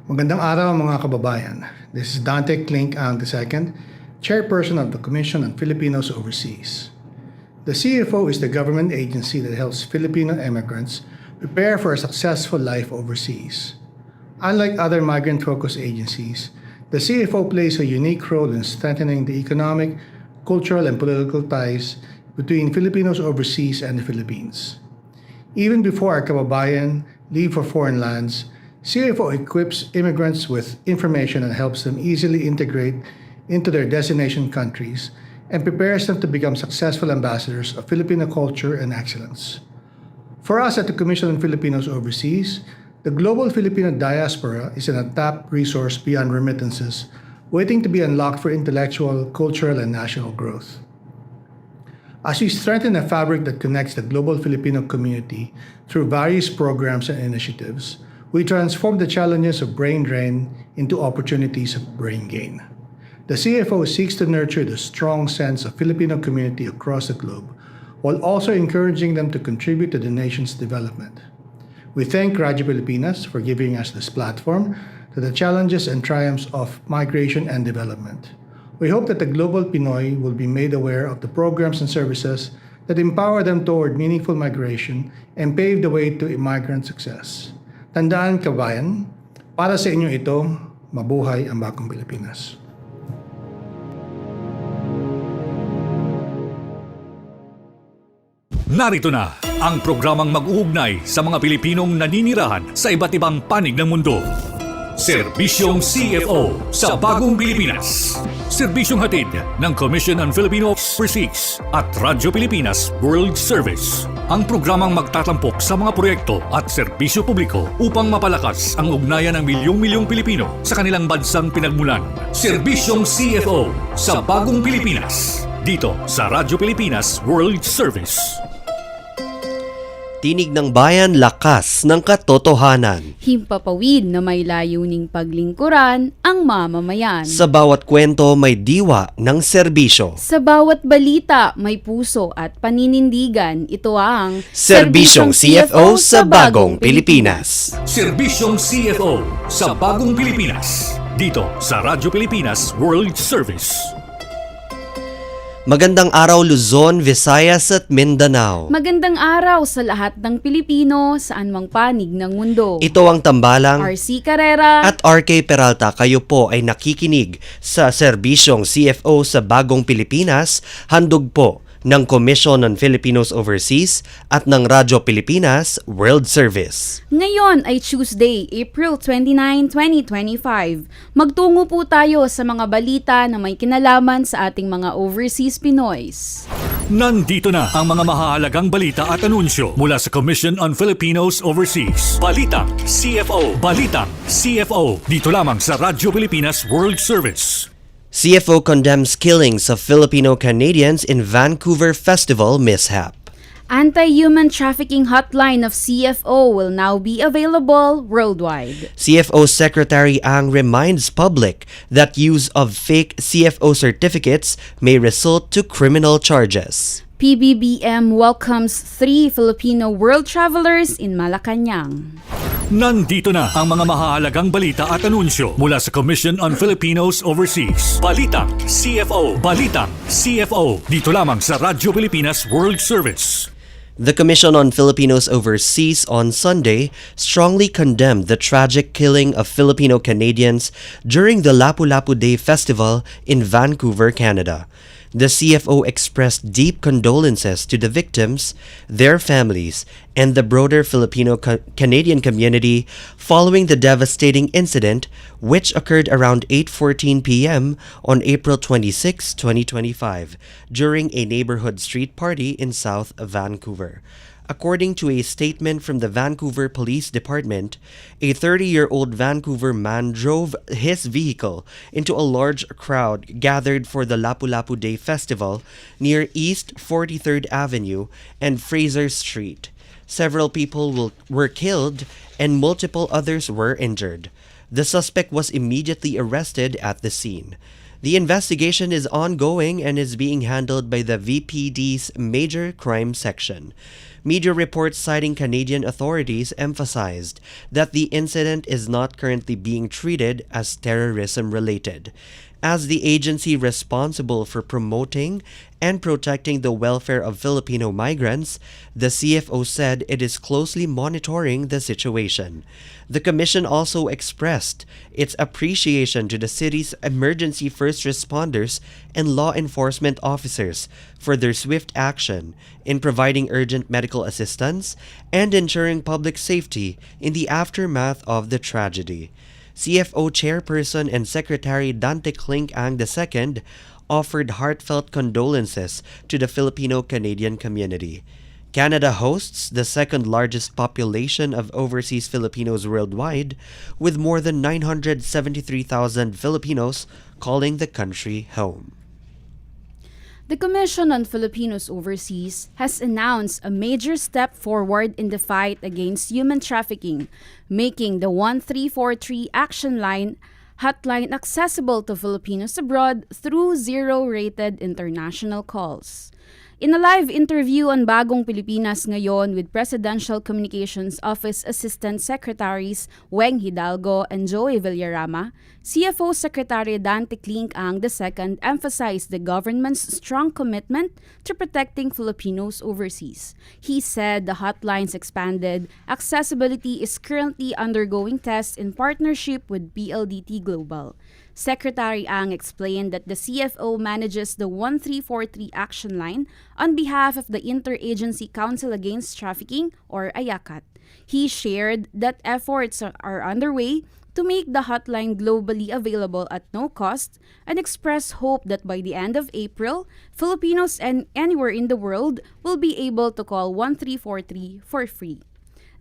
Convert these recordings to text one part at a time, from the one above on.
Magandang araw mga kababayan. This is Dante Klink Ang II, Chairperson of the Commission on Filipinos Overseas. The CFO is the government agency that helps Filipino immigrants prepare for a successful life overseas. Unlike other migrant-focused agencies, the CFO plays a unique role in strengthening the economic, cultural, and political ties between Filipinos overseas and the Philippines. Even before our kababayan leave for foreign lands, CFO equips immigrants with information and helps them easily integrate into their destination countries and prepares them to become successful ambassadors of Filipino culture and excellence. For us at the Commission on Filipinos Overseas, the global Filipino diaspora is an untapped resource beyond remittances, waiting to be unlocked for intellectual, cultural, and national growth. As we strengthen a fabric that connects the global Filipino community through various programs and initiatives, we transform the challenges of brain drain into opportunities of brain gain. The CFO seeks to nurture the strong sense of Filipino community across the globe, while also encouraging them to contribute to the nation's development. We thank Radyo Pilipinas for giving us this platform to the challenges and triumphs of migration and development. We hope that the global Pinoy will be made aware of the programs and services that empower them toward meaningful migration and pave the way to immigrant success. Tandaan kabayan, para sa inyo ito, mabuhay ang bagong Pilipinas. Narito na ang programang mag-uugnay sa mga Pilipinong naninirahan sa iba't ibang panig ng mundo. Serbisyong CFO sa Bagong Pilipinas. Serbisyong hatid ng Commission on Filipino Overseas at Radyo Pilipinas World Service. Ang programang magtatampok sa mga proyekto at serbisyo publiko upang mapalakas ang ugnayan ng milyong-milyong Pilipino sa kanilang bansang pinagmulan. Serbisyong CFO sa Bagong Pilipinas. Dito sa Radyo Pilipinas World Service. Tinig ng bayan, lakas ng katotohanan. Himpapawid na may layuning paglingkuran ang mamamayan. Sa bawat kwento may diwa ng serbisyo. Sa bawat balita may puso at paninindigan. Ito ang Serbisyong CFO sa Bagong Pilipinas. Serbisyong CFO sa Bagong Pilipinas. Dito sa Radyo Pilipinas World Service. Magandang araw Luzon, Visayas at Mindanao. Magandang araw sa lahat ng Pilipino saan mang panig ng mundo. Ito ang tambalang RC Carrera at RK Peralta. Kayo po ay nakikinig sa Serbisyong CFO sa Bagong Pilipinas, handog po ng Commission on Filipinos Overseas at ng Radyo Pilipinas World Service. Ngayon ay Tuesday, April 29, 2025. Magtungo po tayo sa mga balita na may kinalaman sa ating mga overseas Pinoys. Nandito na ang mga mahahalagang balita at anunsyo mula sa Commission on Filipinos Overseas. Balitang CFO. Balitang CFO. Dito lamang sa Radyo Pilipinas World Service. CFO condemns killings of Filipino Canadians in Vancouver Festival mishap. Anti-human trafficking hotline of CFO will now be available worldwide. CFO Secretary Ang reminds public that use of fake CFO certificates may result to criminal charges. PBBM welcomes 3 Filipino world travelers in Malacanang. Nandito na ang mga mahahalagang balita at anunsyo mula sa Commission on Filipinos Overseas. Balitang CFO. Balitang CFO. Dito lamang sa Radyo Pilipinas World Service. The Commission on Filipinos Overseas on Sunday strongly condemned the tragic killing of Filipino Canadians during the Lapu-Lapu Day Festival in Vancouver, Canada. The CFO expressed deep condolences to the victims, their families, and the broader Filipino-Canadian community following the devastating incident which occurred around 8:14 p.m. on April 26, 2025 during a neighborhood street party in South Vancouver. According to a statement from the Vancouver Police Department, a 30-year-old Vancouver man drove his vehicle into a large crowd gathered for the Lapu-Lapu Day Festival near East 43rd Avenue and Fraser Street. Several people were killed and multiple others were injured. The suspect was immediately arrested at the scene. The investigation is ongoing and is being handled by the VPD's Major Crime Section. Media reports citing Canadian authorities emphasized that the incident is not currently being treated as terrorism-related, as the agency responsible for promoting and protecting the welfare of Filipino migrants, the CFO said it is closely monitoring the situation. The commission also expressed its appreciation to the city's emergency first responders and law enforcement officers for their swift action in providing urgent medical assistance and ensuring public safety in the aftermath of the tragedy. CFO Chairperson and Secretary Dante Clink Ang II offered heartfelt condolences to the Filipino-Canadian community. Canada hosts the second largest population of overseas Filipinos worldwide, with more than 973,000 Filipinos calling the country home. The Commission on Filipinos Overseas has announced a major step forward in the fight against human trafficking, making the 1343 Action Line hotline accessible to Filipinos abroad through zero-rated international calls. In a live interview on Bagong Pilipinas Ngayon with Presidential Communications Office Assistant Secretaries Weng Hidalgo and Joey Villarama, CFO Secretary Dante Clink Ang II emphasized the government's strong commitment to protecting Filipinos overseas. He said the hotline's expanded accessibility is currently undergoing tests in partnership with PLDT Global. Secretary Ang explained that the CFO manages the 1343 Action Line on behalf of the Interagency Council Against Trafficking, or AYACAT. He shared that efforts are underway to make the hotline globally available at no cost and expressed hope that by the end of April, Filipinos anywhere in the world will be able to call 1343 for free.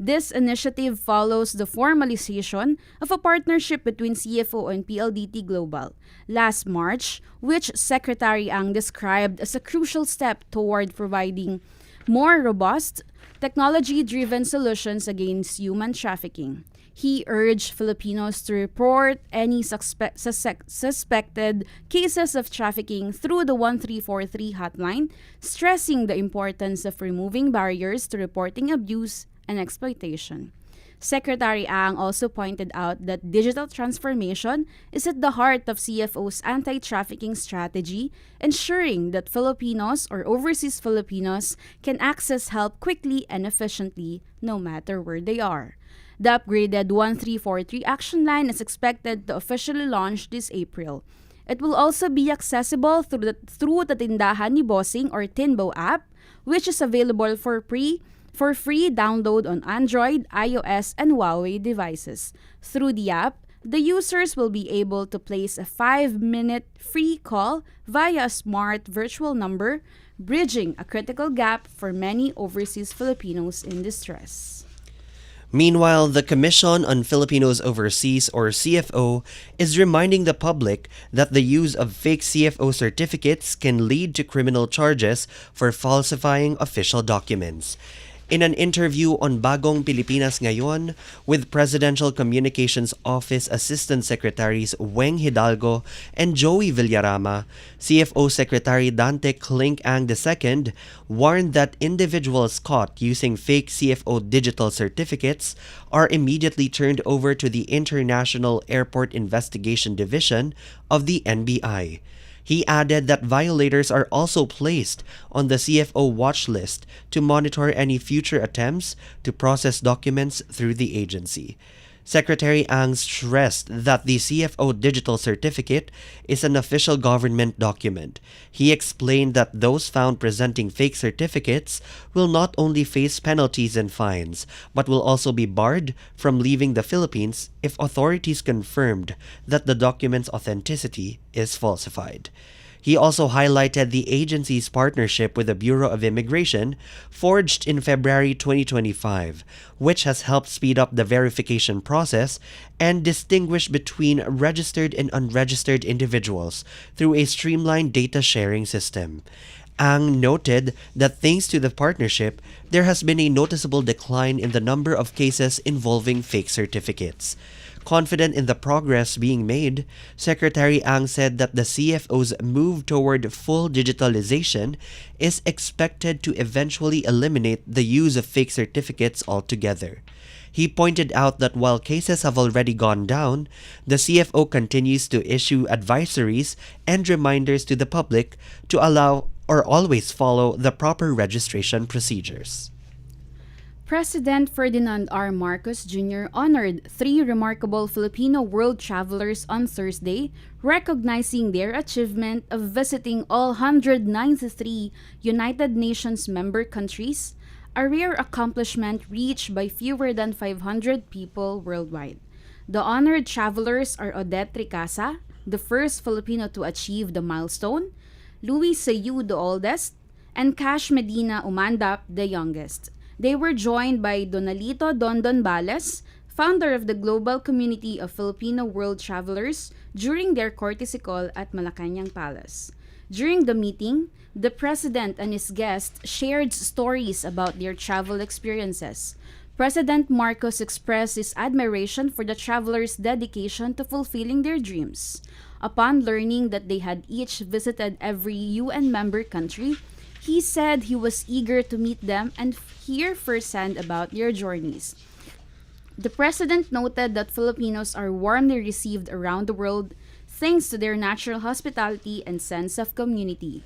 This initiative follows the formalization of a partnership between CFO and PLDT Global last March, which Secretary Ang described as a crucial step toward providing more robust, technology-driven solutions against human trafficking. He urged Filipinos to report any suspected cases of trafficking through the 1343 hotline, stressing the importance of removing barriers to reporting abuse and exploitation. Secretary Ang also pointed out that digital transformation is at the heart of CFO's anti-trafficking strategy, ensuring that Filipinos or overseas Filipinos can access help quickly and efficiently no matter where they are. The upgraded 1343 Action Line is expected to officially launch this April. It will also be accessible through the Tindahan ni Bossing or Tinbo app, which is available for free download on Android, iOS, and Huawei devices. Through the app, the users will be able to place a 5-minute free call via a smart virtual number, bridging a critical gap for many overseas Filipinos in distress. Meanwhile, the Commission on Filipinos Overseas, or CFO, is reminding the public that the use of fake CFO certificates can lead to criminal charges for falsifying official documents. In an interview on Bagong Pilipinas Ngayon with Presidential Communications Office Assistant Secretaries Weng Hidalgo and Joey Villarama, CFO Secretary Dante Clink Ang II warned that individuals caught using fake CFO digital certificates are immediately turned over to the International Airport Investigation Division of the NBI. He added that violators are also placed on the CFO watch list to monitor any future attempts to process documents through the agency. Secretary Ang stressed that the CFO digital certificate is an official government document. He explained that those found presenting fake certificates will not only face penalties and fines, but will also be barred from leaving the Philippines if authorities confirmed that the document's authenticity is falsified. He also highlighted the agency's partnership with the Bureau of Immigration, forged in February 2025, which has helped speed up the verification process and distinguish between registered and unregistered individuals through a streamlined data sharing system. Ang noted that thanks to the partnership, there has been a noticeable decline in the number of cases involving fake certificates. Confident in the progress being made, Secretary Ang said that the CFO's move toward full digitalization is expected to eventually eliminate the use of fake certificates altogether. He pointed out that while cases have already gone down, the CFO continues to issue advisories and reminders to the public to allow or always follow the proper registration procedures. President Ferdinand R. Marcos Jr. honored 3 remarkable Filipino world travelers on Thursday, recognizing their achievement of visiting all 193 United Nations member countries, a rare accomplishment reached by fewer than 500 people worldwide. The honored travelers are Odette Ricasa, the first Filipino to achieve the milestone, Luis Sayu, the oldest, and Cash Medina Umandap, the youngest. They were joined by Donalito Dondon Bales, founder of the Global Community of Filipino World Travelers, during their courtesy call at Malacanang Palace. During the meeting, the president and his guests shared stories about their travel experiences. President Marcos expressed his admiration for the travelers' dedication to fulfilling their dreams. Upon learning that they had each visited every UN member country, he said he was eager to meet them and hear firsthand about their journeys. The president noted that Filipinos are warmly received around the world thanks to their natural hospitality and sense of community.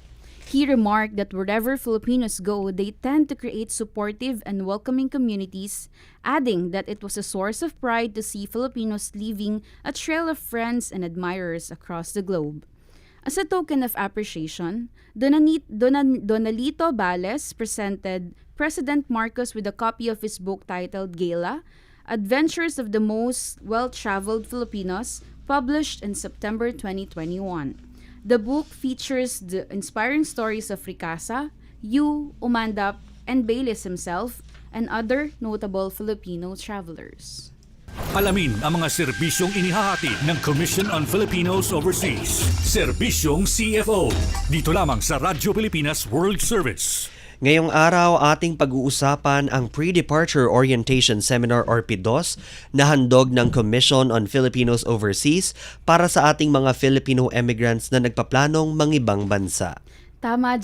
He remarked that wherever Filipinos go, they tend to create supportive and welcoming communities, adding that it was a source of pride to see Filipinos leaving a trail of friends and admirers across the globe. As a token of appreciation, Donalito Bales presented President Marcos with a copy of his book titled Gala, Adventures of the Most Well-Traveled Filipinos, published in September 2021. The book features the inspiring stories of Ricasa, Yu, Umandap, and Baylis himself, and other notable Filipino travelers. Alamin ang mga serbisyong inihahatid ng Commission on Filipinos Overseas. Serbisyong CFO. Dito lamang sa Radyo Pilipinas World Service. Ngayong araw, ating pag-uusapan ang Pre-Departure Orientation Seminar or PDOS na handog ng Commission on Filipinos Overseas para sa ating mga Filipino immigrants na nagpaplanong mangibang bansa. Tama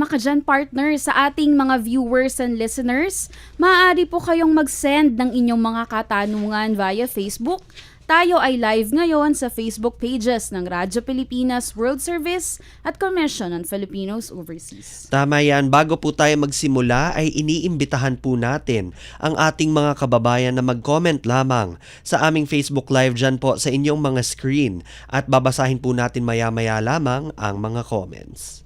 ka dyan, partner. Sa ating mga viewers and listeners, maaari po kayong mag-send ng inyong mga katanungan via Facebook. Tayo ay live ngayon sa Facebook pages ng Radyo Pilipinas World Service at Commission on Filipinos Overseas. Tama yan. Bago po tayo magsimula ay iniimbitahan po natin ang ating mga kababayan na mag-comment lamang sa aming Facebook Live dyan po sa inyong mga screen at babasahin po natin maya-maya lamang ang mga comments.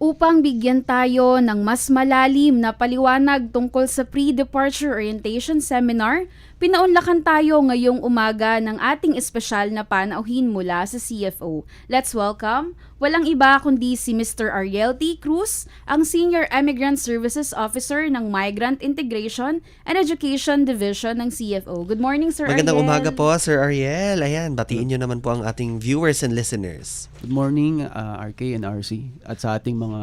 Upang bigyan tayo ng mas malalim na paliwanag tungkol sa Pre-Departure Orientation Seminar, pinaunlakan tayo ngayong umaga ng ating espesyal na panauhin mula sa CFO. Let's welcome, walang iba kundi si Mr. Ariel T. Cruz, ang Senior Immigrant Services Officer ng Migrant Integration and Education Division ng CFO. Good morning, Sir Magandang Ariel. umaga po, Sir Ariel. Ayan, batiin nyo naman po ang ating viewers and listeners. Good morning, RK and RC, at sa ating mga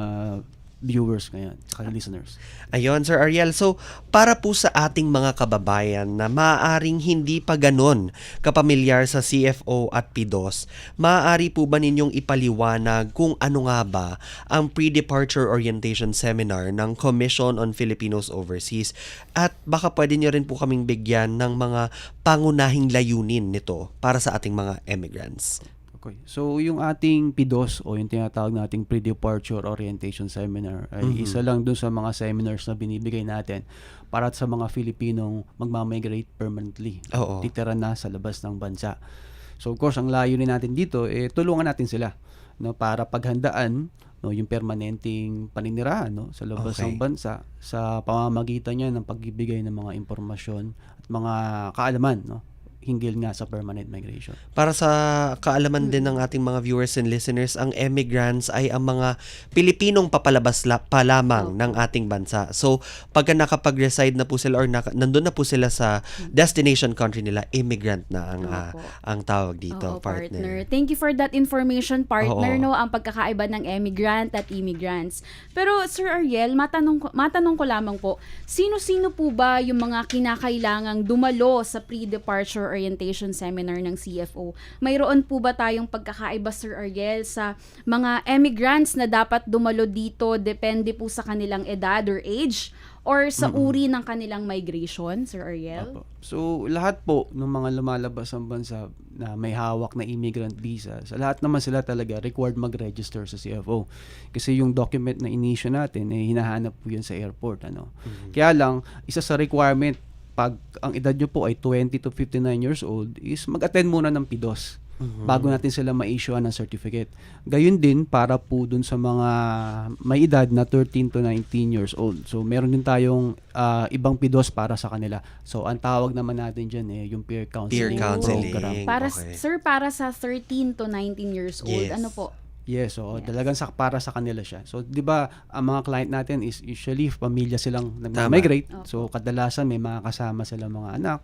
viewers ngayon, saka listeners. Ayon, Sir Ariel. So, para po sa ating mga kababayan na maaaring hindi pa ganon kapamilyar sa CFO at PDOS, maaari po ba ninyong ipaliwanag kung ano nga ba ang Pre-Departure Orientation Seminar ng Commission on Filipinos Overseas? At baka pwede nyo rin po kaming bigyan ng mga pangunahing layunin nito para sa ating mga immigrants. Okay. So, yung ating PDOS o yung tinatawag nating Pre-Departure Orientation Seminar ay isa lang dun sa mga seminars na binibigay natin para sa mga Filipinong magmamigrate permanently. Oo. Titira na sa labas ng bansa. So, of course, ang layunin natin dito, tulungan natin sila, no, para paghandaan, no, yung permanenteng paninirahan, no, sa labas ng bansa sa pamamagitan niya ng pagbibigay ng mga impormasyon at mga kaalaman, no, hinggil nga sa permanent migration. Para sa kaalaman din ng ating mga viewers and listeners, ang emigrants ay ang mga Pilipinong papalabas pa lamang ng ating bansa. So, pagka nakapag-reside na po sila or nandun na po sila sa destination country nila, immigrant na ang tawag dito, Oo, partner. Thank you for that information, partner, Oo. no, ang pagkakaiba ng emigrant at immigrants. Pero, Sir Ariel, matanong ko lamang po, sino-sino po ba yung mga kinakailangang dumalo sa Pre-Departure orientation seminar ng CFO. Mayroon po ba tayong pagkakaiba, Sir Ariel, sa mga emigrants na dapat dumalo dito depende po sa kanilang edad or age or sa uri ng kanilang migration, Sir Ariel? Opo. So, lahat po ng mga lumalabas ng bansa na may hawak na immigrant visa, sa lahat naman sila talaga required mag-register sa CFO. Kasi yung document na in-issue natin, hinahanap po yun sa airport. Kaya lang, isa sa requirement, pag ang edad nyo po ay 20 to 59 years old, is mag-attend muna ng PIDOS bago natin sila ma-issuean ng certificate. Gayun din para po dun sa mga may edad na 13 to 19 years old. So, meron din tayong ibang PIDOS para sa kanila. So, ang tawag naman natin dyan yung peer counseling, counseling. program. Para, Okay. Sir, para sa 13 to 19 years old, Yes. ano po? Yes, so talagang para sa kanila siya. So, 'di ba, ang mga client natin is usually pamilya silang nag-migrate. So, kadalasan may mga kasama silang mga anak.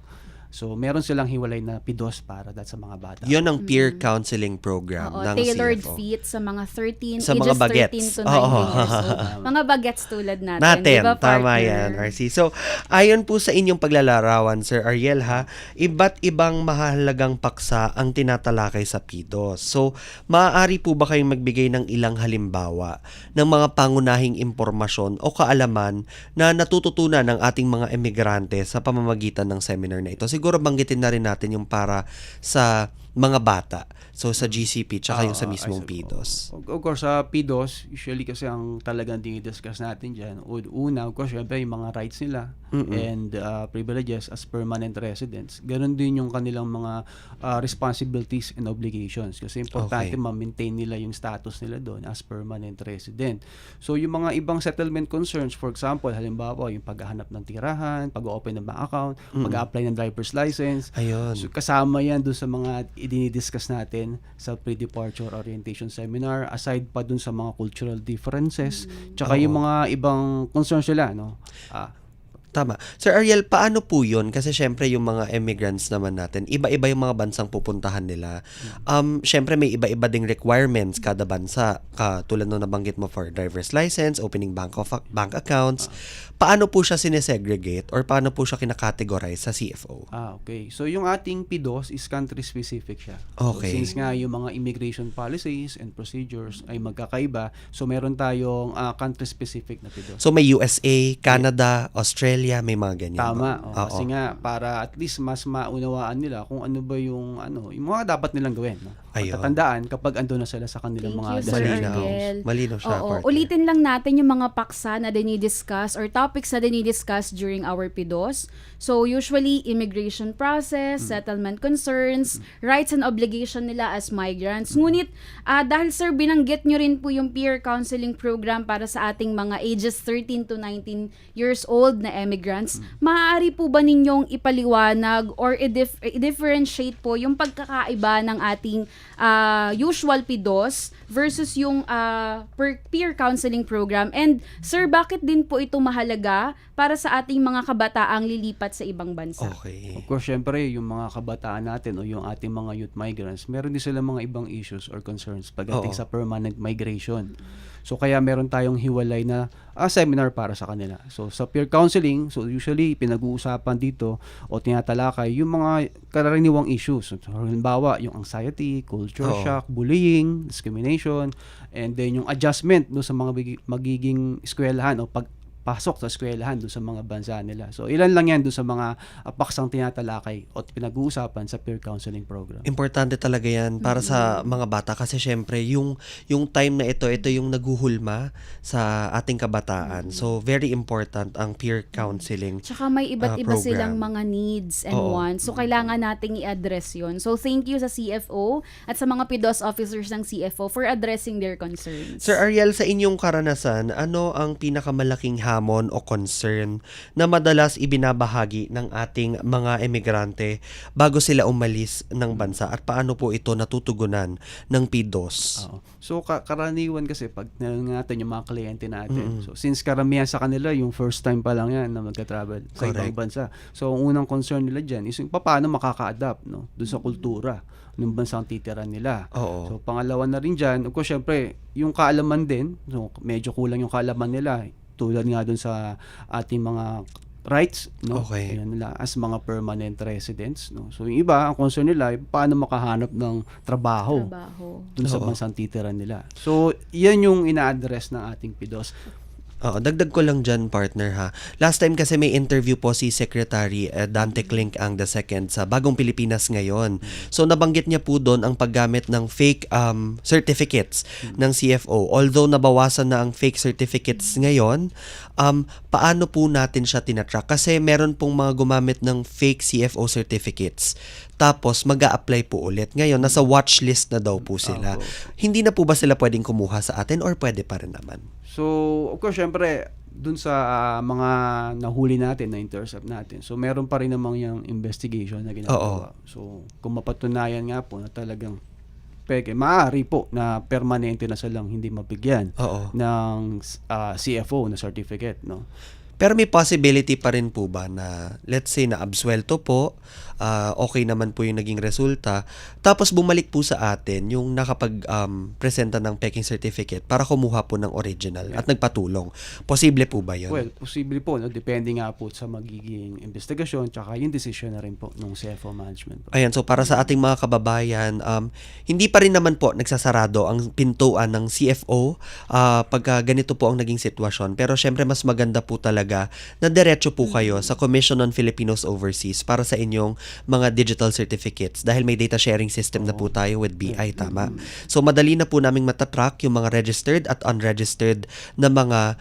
So, meron silang hiwalay na PIDOS para sa mga bata. Yun ang peer counseling program Oo, ng tailored CFO. fit sa mga 13, Sa ages mga bagets. 13 to 19 Oo. years old. Mga bagets tulad natin. Natin, Diba, tama partner? yan, RC. So, ayon po sa inyong paglalarawan, Sir Ariel, iba't ibang mahalagang paksa ang tinatalakay sa PIDOS. So, maaari po ba kayong magbigay ng ilang halimbawa ng mga pangunahing impormasyon o kaalaman na natututunan ng ating mga emigrante sa pamamagitan ng seminar na ito? Siguro banggitin na rin natin yung para sa mga bata. So, sa GCP, tsaka yung sa mismong PIDOS. Of course, sa PIDOS, usually kasi ang talagang dinidiscuss natin dyan, una, of course, syempre yung mga rights nila and privileges as permanent residents. Ganon din yung kanilang mga responsibilities and obligations. Kasi importante Okay. ma-maintain nila yung status nila doon as permanent resident. So, yung mga ibang settlement concerns, for example, halimbawa, yung paghahanap ng tirahan, pag-open ng bank account, pag-apply ng driver's license. Ayun. So, kasama yan doon sa mga dinidiscuss natin sa pre-departure orientation seminar, aside pa dun sa mga cultural differences, tsaka yung mga ibang concerns nila, no? Tama. Sir Ariel, paano po yun? Kasi syempre yung mga immigrants naman natin, iba-iba yung mga bansang pupuntahan nila. Syempre may iba-iba ding requirements kada bansa. Tulad nung nabanggit mo for driver's license, opening bank accounts. Paano po siya sinesegregate or paano po siya kinakategorize sa CFO? Okay. So, yung ating PIDOS is country-specific siya. Okay. So, since nga yung mga immigration policies and procedures ay magkakaiba, so meron tayong country-specific na PIDOS. So may USA, Canada, Australia, may mga ganyan. Tama. ba? Oo. Kasi nga, para at least mas maunawaan nila kung ano ba yung mga dapat nilang gawin. No? Ayun. Tatandaan kapag ando na sila sa kanilang Thank mga you, Sir Malinaw. Ariel. Malinaw siya, Oo, partner. ulitin lang natin yung mga paksa na dinidiscuss or topics na dinidiscuss during our PIDOS. So, usually, immigration process, settlement concerns, rights and obligation nila as migrants. Ngunit, dahil sir, binanggit nyo rin po yung peer counseling program para sa ating mga ages 13 to 19 years old na immigrants, maaari po ba ninyong ipaliwanag or i-differentiate po yung pagkakaiba ng ating usual PIDOS versus yung peer counseling program? And sir, bakit din po ito mahalaga para sa ating mga kabataang lilipat sa ibang bansa? Okay. Of course, syempre, yung mga kabataan natin o yung ating mga youth migrants, meron din sila mga ibang issues or concerns pagdating Oo. sa permanent migration. So, kaya meron tayong hiwalay na seminar para sa kanila. So, sa peer counseling, so usually, pinag-uusapan dito o tinatalakay yung mga karaniwang issues. So, halimbawa, yung anxiety, culture Oo. shock, bullying, discrimination, and then yung adjustment do sa mga magiging eskwelahan o pasok sa eskwelahan doon sa mga bansa nila. So, ilan lang yan doon sa mga paksang tinatalakay o pinag-uusapan sa peer counseling program. Importante talaga yan para sa mga bata kasi syempre yung time na ito yung naguhulma sa ating kabataan. So very important ang peer counseling. Tsaka may iba't iba program. silang mga needs and Oo. wants. So, kailangan nating i-address yun. So, thank you sa CFO at sa mga PIDOS officers ng CFO for addressing their concerns. Sir Ariel, sa inyong karanasan, ano ang pinakamalaking hamon o concern na madalas ibinabahagi ng ating mga emigrante bago sila umalis ng bansa at paano po ito natutugunan ng PIDOS? Oo. So, karaniwan kasi pag natin yung mga kliyente natin. So, since karamihan sa kanila, yung first time pa lang yan na magka-travel sa ibang Correct. bansa. So, ang unang concern nila dyan is yung paano makaka-adapt doon sa kultura ng bansang titira nila. Oo. So, pangalawa na rin dyan, of course, syempre, yung kaalaman din, so, medyo kulang yung kaalaman nila, tulad nga doon sa ating mga rights, no? Okay. Ayan nila, as mga permanent residents, no? So yung iba, ang concern nila, paano makahanap ng trabaho dun sa Oo. bansang titiran nila. So, yan yung ina-address ng ating PIDOS. Oo, dagdag ko lang dyan, partner, ha. Last time kasi may interview po si Secretary Dante Clink ang II sa Bagong Pilipinas ngayon. So nabanggit niya po doon ang paggamit ng fake certificates ng CFO. Although nabawasan na ang fake certificates ngayon, paano po natin siya tinatrack? Kasi meron pong mga gumamit ng fake CFO certificates. Tapos mag-a-apply po ulit. Ngayon, nasa watchlist na daw po sila. Hindi na po ba sila pwedeng kumuha sa atin or pwede pa rin naman? So, of course, syempre, dun sa mga nahuli natin, na-intercept natin. So, meron pa rin namang yung investigation na ginagawa. So, kung mapatunayan nga po na talagang maaari po na permanente na silang hindi mabigyan Oo. ng CFO na certificate, no? Pero may possibility pa rin po ba na, let's say, na absuelto po, okay naman po yung naging resulta, tapos bumalik po sa atin yung nakapag-presenta ng peking certificate para kumuha po ng original at nagpatulong. Posible po ba yun? Well, posible po, no? Depende nga po sa magiging investigasyon tsaka yung decision na rin po ng CFO management po. Ayan, so para sa ating mga kababayan, hindi pa rin naman po nagsasarado ang pintuan ng CFO pagka ganito po ang naging sitwasyon. Pero syempre mas maganda po talaga na diretso po kayo sa Commission on Filipinos Overseas para sa inyong mga digital certificates dahil may data sharing system na po tayo with BI, tama? So madali na po naming matatrack yung mga registered at unregistered na mga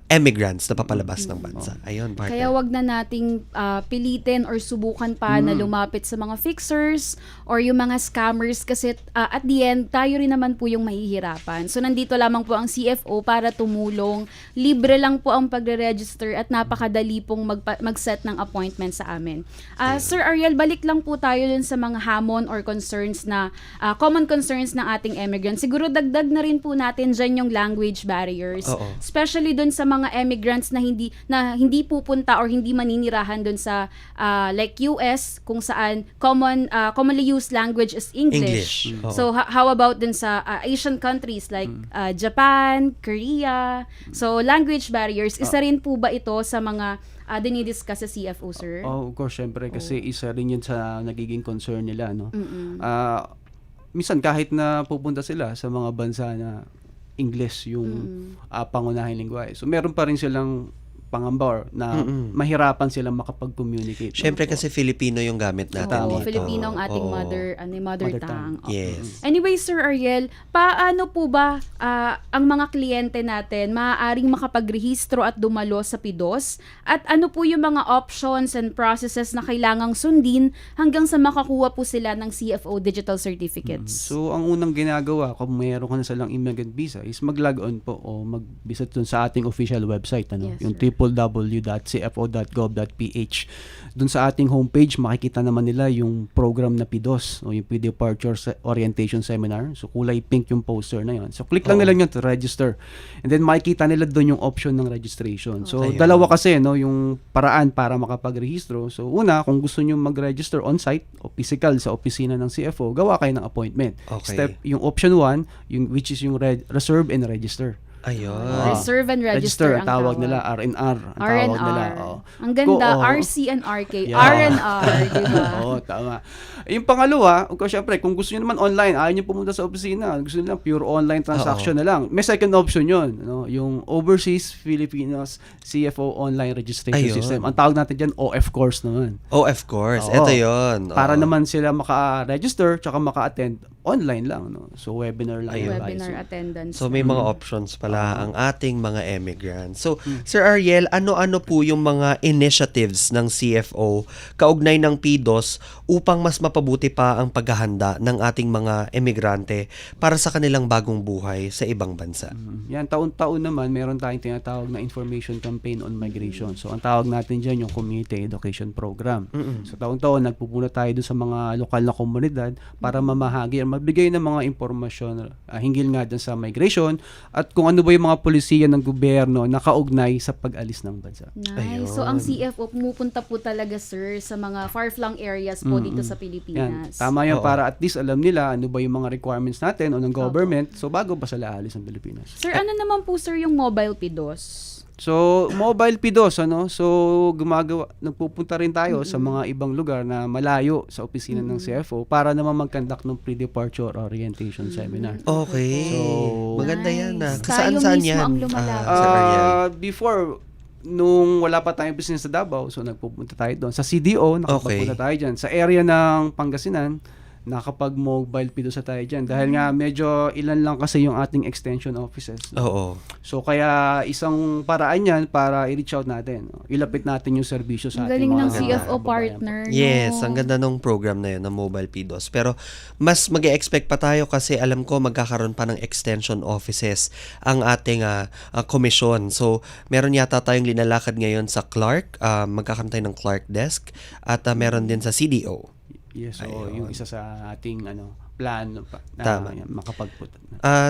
emigrants na papalabas ng bansa. Ayun, partner. Kaya wag na nating pilitin or subukan pa na lumapit sa mga fixers or yung mga scammers kasi at the end, tayo rin naman po yung mahihirapan. So nandito lamang po ang CFO para tumulong. Libre lang po ang pagre-register at napakadali pong mag-set ng appointment sa amin. Sir Ariel, balik lang po tayo dun sa mga hamon or concerns na common concerns ng ating immigrants. Siguro dagdag na rin po natin dyan yung language barriers. Oo. Especially dun sa mga immigrants na hindi pupunta or hindi maninirahan dun sa like US kung saan commonly used language is English. English. Oo. So how about dun sa Asian countries like Japan, Korea? So language barriers, isa rin po ba ito sa mga dinidiscuss sa CFO, sir? Oh, of course, syempre kasi isa rin yun sa nagiging concern nila, no? Minsan kahit na pupunta sila sa mga bansa na English yung pangunahing lingwahe. So meron pa rin silang pangamba na mahirapan silang makapag-communicate. Syempre kasi Filipino yung gamit natin Oo, dito. Filipino ang ating Oo. mother tongue. Yes. Anyway, Sir Ariel, paano po ba ang mga kliyente natin maaaring makapagrehistro at dumalo sa PIDOS? At ano po yung mga options and processes na kailangang sundin hanggang sa makakuha po sila ng CFO digital certificates? So, ang unang ginagawa kung mayroon ka na silang immigrant visa is mag-log on po o mag-visit dun sa ating official website, Yes, yung sir. www.cfo.gov.ph. Dun sa ating homepage, makikita naman nila yung program na PIDOS o yung Pre-Departure Orientation Seminar. So, kulay pink yung poster na yun. So, click lang nila yun to register. And then, makikita nila dun yung option ng registration. So, Ayun. dalawa kasi, no, yung paraan para makapagrehistro. So, una, kung gusto nyo mag-register on-site o physical sa opisina ng CFO, gawa kayo ng appointment. Okay. Yung option 1, which is yung reserve and register. Ayun. Reserve and register ang tawag nila, R&R. Ang tawag nila. Oh. Ang ganda, Oo. RC and RK. Yeah. R&R, di ba? Oo, tama. Yung pangalawa, syempre, kung gusto nyo naman online, ayaw nyo pumunta sa opisina, gusto nyo lang pure online transaction na lang, may second option yun, no? Yung Overseas Filipinos CFO Online Registration Ayun. System. Ang tawag natin dyan, OF course naman. Oh, of course. Oo. Ito yun. Para Oo. naman sila maka-register tsaka maka-attend online lang, no? So, webinar lang. Ayun. yung Webinar ISO. attendance. So may mga options pala ang ating mga emigrants. So Sir Ariel, ano-ano po yung mga initiatives ng CFO kaugnay ng PIDOS upang mas mapabuti pa ang paghahanda ng ating mga emigrante para sa kanilang bagong buhay sa ibang bansa? Yan, taon-taon naman, meron tayong tinatawag na Information Campaign on Migration. So, ang tawag natin dyan yung Community Education Program. So, taon-taon, nagpupunta tayo doon sa mga lokal na komunidad para mamahagi, magbigay ng mga impormasyon hinggil nga dyan sa migration at kung ano ba yung mga polisiya ng gobyerno na kaugnay sa pag-alis ng bansa. Nice. Ayun. So, ang CFO pumupunta po talaga, sir, sa mga far-flung areas po dito sa Yan, Pilipinas. tama yan Oo. para at least alam nila ano ba yung mga requirements natin o ng government so bago pa sila alis ng Pilipinas. Sir, ano naman po, sir, yung mobile PIDOS? So, mobile PDOS, ano? So, nagpupunta rin tayo sa mga ibang lugar na malayo sa opisina ng CFO para naman mag-conduct ng pre-departure orientation seminar. Okay. So, maganda yan. Nice. Saan Tayo mismo yan? ang lumalapit. Sir Ariel? Before, nung wala pa tayong business sa Davao, so nagpupunta tayo doon. Sa CDO, nakapagpunta tayo dyan. Sa area ng Pangasinan, nakapag-mobile PDOS sa tayo dyan. Dahil nga medyo ilan lang kasi yung ating extension offices. No? Oo. So kaya isang paraan yan para i-reach out natin. No? Ilapit natin yung serbisyo sa Ang ating galing ng mga CFO kababayan. partner. Yes, no? ang ganda nung program na yun, ng mobile PDOS. Pero mas mag-expect pa tayo kasi alam ko magkakaroon pa ng extension offices ang ating commission. So, meron yata tayong linalakad ngayon sa Clark. Magkakaroon tayo ng Clark desk. At meron din sa CDO. Yes, so yung isa sa ating plan na Tama. makapagpunta.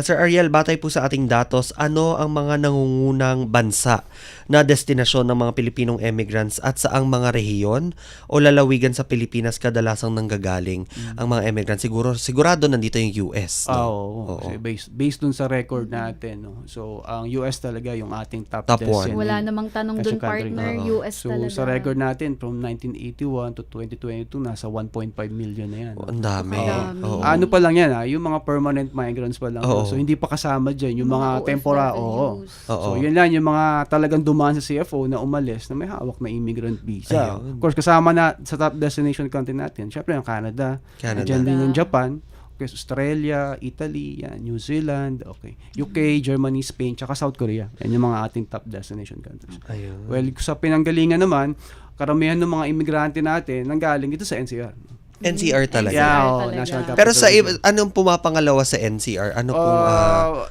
Sir Ariel, batay po sa ating datos, ano ang mga nangungunang bansa na destinasyon ng mga Pilipinong immigrants at saang mga rehiyon o lalawigan sa Pilipinas kadalasang nanggagaling ang mga immigrants? Sigurado nandito yung US. No? Oo. So, based dun sa record natin, no? So ang US talaga yung ating top Top one. destination. Wala namang tanong dun, Country. partner. Oo. US So talaga. sa record natin from 1981 to 2022 nasa 1.5 million na yan. no? Ang dami. Ang dami. Oo. Ano pa lang yan yung mga permanent migrants pa lang. Oo. So hindi pa kasama dyan yung mga OFWs. temporary. Oo. So yun lang yung mga talagang dumaan sa CFO na umalis na may hawak na immigrant visa. Ayun. Of course kasama na sa top destination country natin. Syempre yung Canada. Diyan din yung Japan. Okay, Australia, Italy, yan, New Zealand, okay. UK, Germany, Spain, tsaka South Korea. Yan yung mga ating top destination countries. Ayun. Well, sa pinanggalingan naman, karamihan ng mga imigrante natin nanggaling ito sa NCR. NCR talaga. Yeah, talaga. National Capital Pero sa Region. anong pumapangalawa sa NCR? Ano pong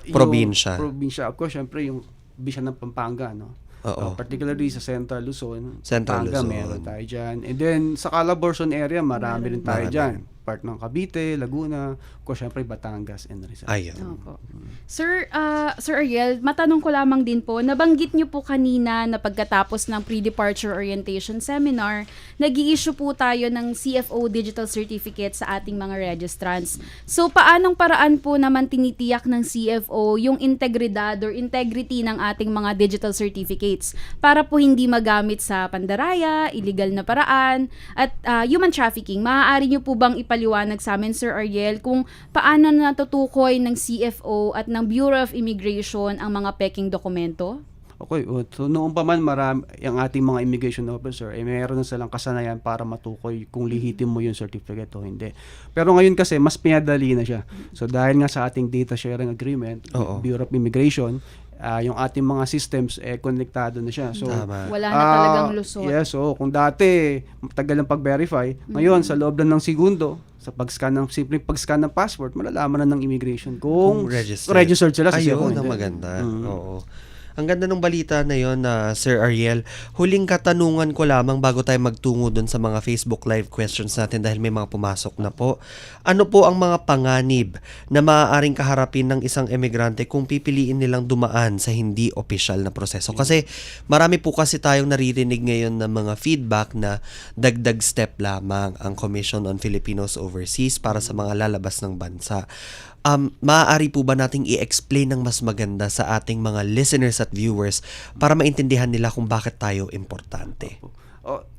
probinsya? Yung probinsya, of course, syempre yung probinsya ng Pampanga, no? Oo. Particularly sa Central Luzon, Central Pampanga, Luzon. meron tayo dyan. And then, sa Calabarzon area, marami rin tayo Marami. dyan. Part ng Cavite, Laguna, of course, syempre Batangas and Rizal. Ayun. Opo. Sir Ariel, matanong ko lamang din po, nabanggit niyo po kanina na pagkatapos ng pre-departure orientation seminar, nag-i-issue po tayo ng CFO Digital Certificate sa ating mga registrants. So, paanong paraan po naman tinitiyak ng CFO yung integridad or integrity ng ating mga digital certificates para po hindi magamit sa pandaraya, illegal na paraan, at human trafficking? Maaari niyo po bang ipaliwanag sa amin, Sir Ariel, kung paano natutukoy ng CFO at ng Bureau of Immigration ang mga peking dokumento? Okay, so noong pa man marami yung ating mga immigration officer meron na silang kasanayan para matukoy kung lihitim mo yung certificate o hindi. Pero ngayon kasi mas pinadali na siya. So dahil nga sa ating data sharing agreement, Oo. Bureau of Immigration, yung ating mga systems konektado na siya. So Tama. Wala na talagang lusot. Yes, so kung dati matagal ang pag-verify, ngayon sa loob lang ng segundo, sa simpleng pag-scan ng passport, malalaman na ng immigration kung registered sila sa CFO. Ayun, ang maganda. Oo. Ang ganda ng balita na yon na Sir Ariel. Huling katanungan ko lamang bago tayo magtungo dun sa mga Facebook Live questions natin dahil may mga pumasok na po. Ano po ang mga panganib na maaaring kaharapin ng isang emigrante kung pipiliin nilang dumaan sa hindi opisyal na proseso? Kasi marami po kasi tayong naririnig ngayon ng mga feedback na dagdag step lamang ang Commission on Filipinos Overseas para sa mga lalabas ng bansa. Maaari po ba nating i-explain ng mas maganda sa ating mga listeners at viewers para maintindihan nila kung bakit tayo importante?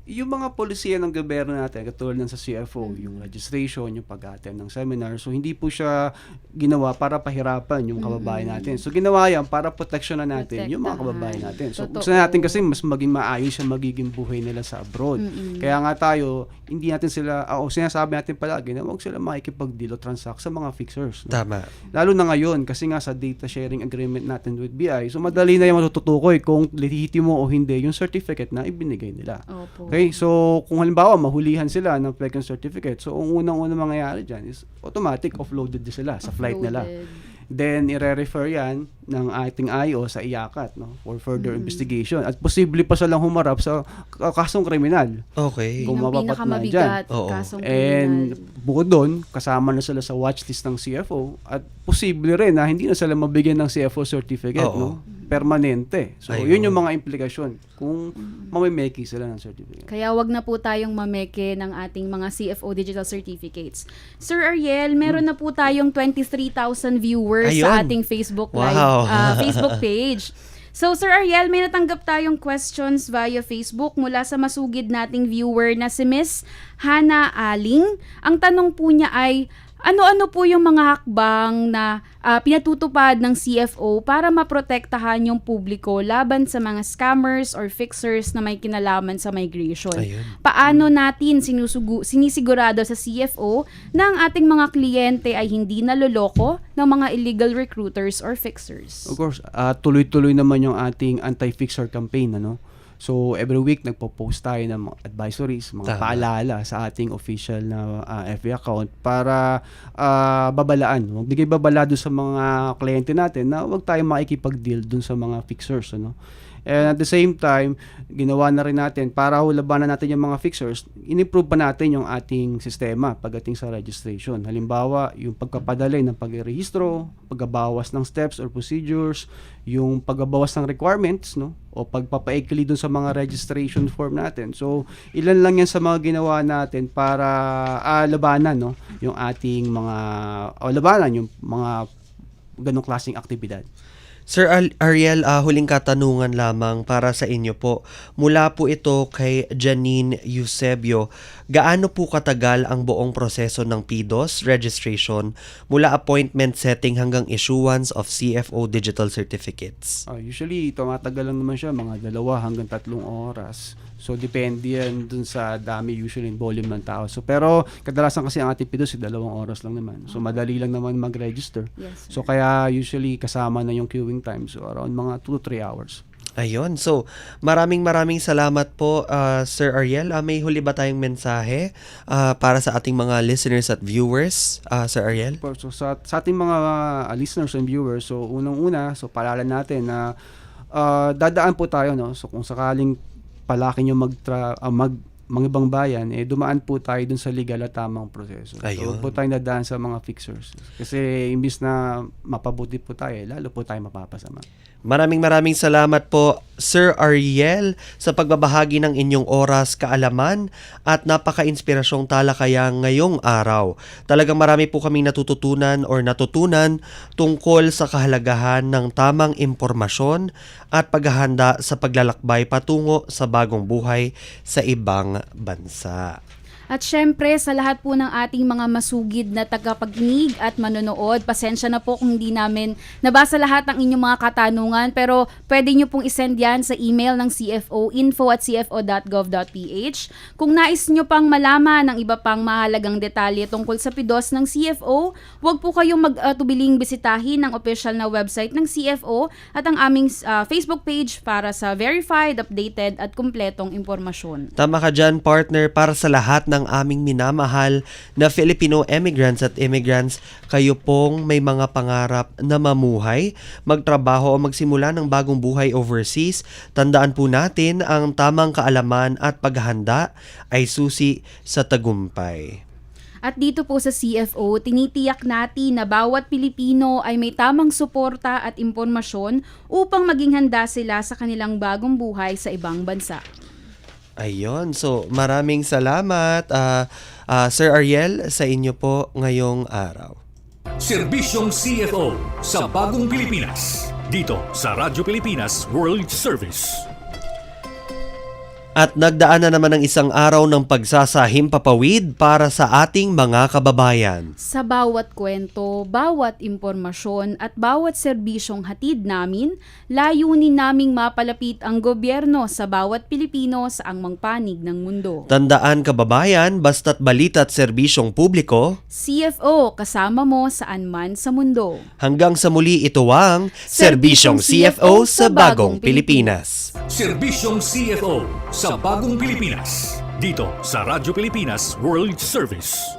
Yung mga polisiya ng gobyerno natin, katulad ng sa CFO, yung registration, yung pag-attend ng seminar, so hindi po siya ginawa para pahirapan yung kababayan natin. So ginawa yan para proteksyonan natin yung mga kababayan natin. So gusto natin kasi mas maging maayos yung magiging buhay nila sa abroad. Kaya nga tayo, hindi natin sila, sinasabi natin palagi na huwag sila makikipag-deal o transact sa mga fixers. No? Tama. Lalo na ngayon, kasi nga sa data sharing agreement natin with BI, so madali na yung matutukoy kung lehitimo o hindi yung certificate na ibinigay nila. Opo. Okay, so kung halimbawa mahulihan sila ng fake certificate, so ang unang-unang mangyayari dyan is automatic offloaded din sila sa flight nila. Then ire-refer yan ng ating IO sa IACAT, no, for further investigation. At posible pa silang humarap sa kasong kriminal. Okay. Kung Yung mapapat na pinakamabigat, Oo. kasong And kriminal. bukod doon, kasama na sila sa watchlist ng CFO at posible rin na hindi na sila mabigyan ng CFO certificate, Oo. no? Permanente. So, Ayun. yun yung mga implikasyon kung mamimeki sila ng certificate. Kaya wag na po tayong mameke ng ating mga CFO digital certificates. Sir Ariel, meron na po tayong 23,000 viewers sa Ayun. ating Facebook Wow. live Facebook page. So, Sir Ariel, may natanggap tayong questions via Facebook mula sa masugid nating viewer na si Miss Hannah Aling. Ang tanong po niya ay, ano-ano po yung mga hakbang na pinatutupad ng CFO para maprotektahan yung publiko laban sa mga scammers or fixers na may kinalaman sa migration? Ayun. Paano natin sinisigurado sa CFO na ang ating mga kliyente ay hindi naloloko ng mga illegal recruiters or fixers? Of course, tuloy-tuloy naman yung ating anti-fixer campaign, ano? So, every week, nagpo-post tayo ng mga advisories, mga Tama. paalala sa ating official na FB account para babalaan. Magbigay babala doon sa mga kliyente natin na huwag tayong makikipag-deal doon sa mga fixers, ano? And at the same time, ginawa na rin natin para labanan natin yung mga fixers, in-improve pa natin yung ating sistema pagdating sa registration. Halimbawa, yung pagkapadali ng pag-rehistro, pagbabawas ng steps or procedures, yung pagbabawas ng requirements, no? O pagpapaikli dun sa mga registration form natin. So, ilan lang yan sa mga ginawa natin para labanan, no? Yung ating labanan yung mga ganong klaseng aktibidad. Sir Ariel, huling katanungan lamang para sa inyo po. Mula po ito kay Janine Eusebio. Gaano po katagal ang buong proseso ng PDOS registration mula appointment setting hanggang issuance of CFO digital certificates? Usually, tumatagal lang naman siya mga 2 hanggang 3 oras. So, depende yan dun sa dami, usually volume ng tao. So, pero kadalasan kasi ang ating PDOS, 2 oras lang naman. So, madali lang naman mag-register. Yes, sir. So, kaya usually kasama na yung queuing time. So, around mga 2 to 3 hours. Ayun. So, maraming salamat po, Sir Ariel. May huli ba tayong mensahe para sa ating mga listeners at viewers, Sir Ariel? So, sa ating mga listeners and viewers, so unang-una, so paalala natin na dadaan po tayo, no? So, kung sakaling palaki nyo ibang bayan, dumaan po tayo dun sa legal at tamang proseso. So, Ayun. huwag po tayo nadaan sa mga fixers. Kasi imbis na mapabuti po tayo, lalo po tayo mapapasama. Maraming salamat po, Sir Ariel, sa pagbabahagi ng inyong oras, kaalaman at napaka-inspirasyong talakayan ngayong araw. Talagang marami po kaming natutunan tungkol sa kahalagahan ng tamang impormasyon at paghahanda sa paglalakbay patungo sa bagong buhay sa ibang bansa. At syempre, sa lahat po ng ating mga masugid na tagapagkinig at manonood, pasensya na po kung hindi namin nabasa lahat ng inyong mga katanungan, pero pwede nyo pong isend yan sa email ng CFO, info@cfo.gov.ph. Kung nais nyo pang malaman ng iba pang mahalagang detalye tungkol sa PDOS ng CFO, huwag po kayong magtubiling bisitahin ang official na website ng CFO at ang aming Facebook page para sa verified, updated at kumpletong impormasyon. Tama ka dyan, partner. Para sa lahat ng aming minamahal na Filipino immigrants at immigrants, kayo pong may mga pangarap na mamuhay, magtrabaho o magsimula ng bagong buhay overseas, tandaan po natin ang tamang kaalaman at paghahanda ay susi sa tagumpay. At dito po sa CFO, tinitiyak natin na bawat Pilipino ay may tamang suporta at impormasyon upang maging handa sila sa kanilang bagong buhay sa ibang bansa. Ayun. So, maraming salamat, Sir Ariel, sa inyo po ngayong araw. Serbisyong CFO sa Bagong Pilipinas. Dito sa Radyo Pilipinas World Service. At nagdaan na naman ng isang araw ng pagsasahim papawid para sa ating mga kababayan. Sa bawat kwento, bawat impormasyon at bawat serbisyong hatid namin, layunin naming mapalapit ang gobyerno sa bawat Pilipino sa angmang panig ng mundo. Tandaan, kababayan, basta't balita at serbisyong publiko. CFO, kasama mo saan man sa mundo. Hanggang sa muli, ito ang Serbisyong CFO sa Bagong Pilipinas. Serbisyong CFO sa Bagong Pilipinas. Dito sa Radyo Pilipinas World Service.